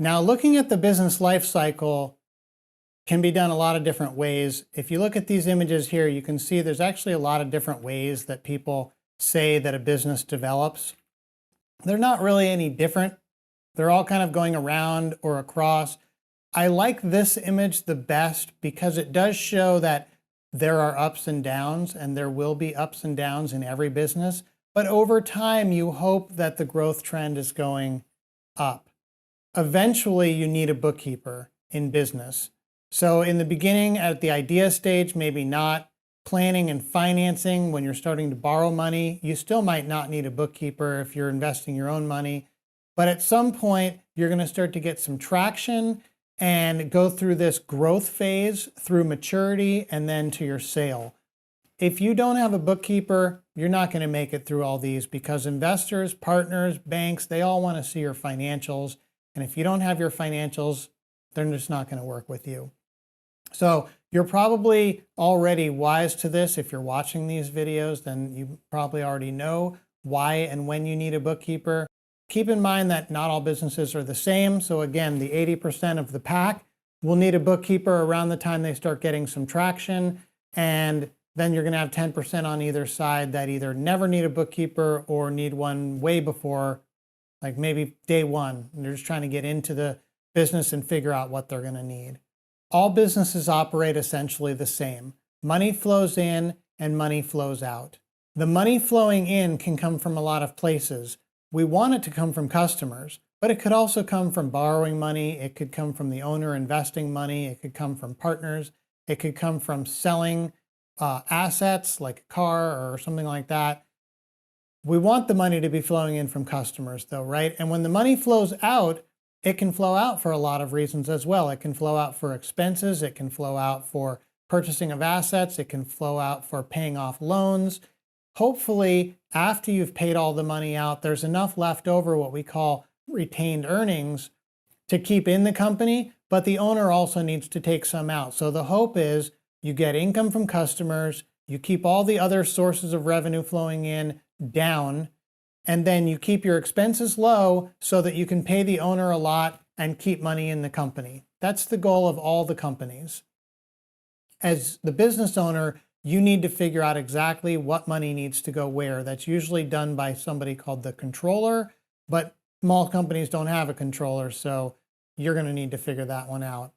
Now, looking at the business life cycle can be done a lot of different ways. If you look at these images here, you can see there's actually a lot of different ways that people say that a business develops. They're not really any different. They're all kind of going around or across. I like this image the best because it does show that there are ups and downs, and there will be ups and downs in every business. But over time, you hope that the growth trend is going up. Eventually, you need a bookkeeper in business. So in the beginning, at the idea stage, maybe not. Planning and financing, when you're starting to borrow money, you still might not need a bookkeeper if you're investing your own money. But at some point, you're going to start to get some traction and go through this growth phase through maturity and then to your sale. If you don't have a bookkeeper, you're not going to make it through all these because investors, partners, banks, they all want to see your financials. And if you don't have your financials, they're just not going to work with you. So you're probably already wise to this. If you're watching these videos, then you probably already know why and when you need a bookkeeper. Keep in mind that not all businesses are the same. So again, the 80% of the pack will need a bookkeeper around the time they start getting some traction. And then you're going to have 10% on either side that either never need a bookkeeper or need one way before, like maybe day one. And they're just trying to get into the business and figure out what they're going to need. All businesses operate essentially the same. Money flows in and money flows out. The money flowing in can come from a lot of places. We want it to come from customers, but it could also come from borrowing money. It could come from the owner investing money. It could come from partners. It could come from selling assets like a car or something like that. We want the money to be flowing in from customers though, right? And when the money flows out, it can flow out for a lot of reasons as well. It can flow out for expenses. It can flow out for purchasing of assets. It can flow out for paying off loans. Hopefully, after you've paid all the money out, there's enough left over, what we call retained earnings, to keep in the company, but the owner also needs to take some out. So the hope is you get income from customers, you keep all the other sources of revenue flowing in down, and then you keep your expenses low so that you can pay the owner a lot and keep money in the company. That's the goal of all the companies. As the business owner, you need to figure out exactly what money needs to go where. That's usually done by somebody called the controller, but small companies don't have a controller, so you're going to need to figure that one out.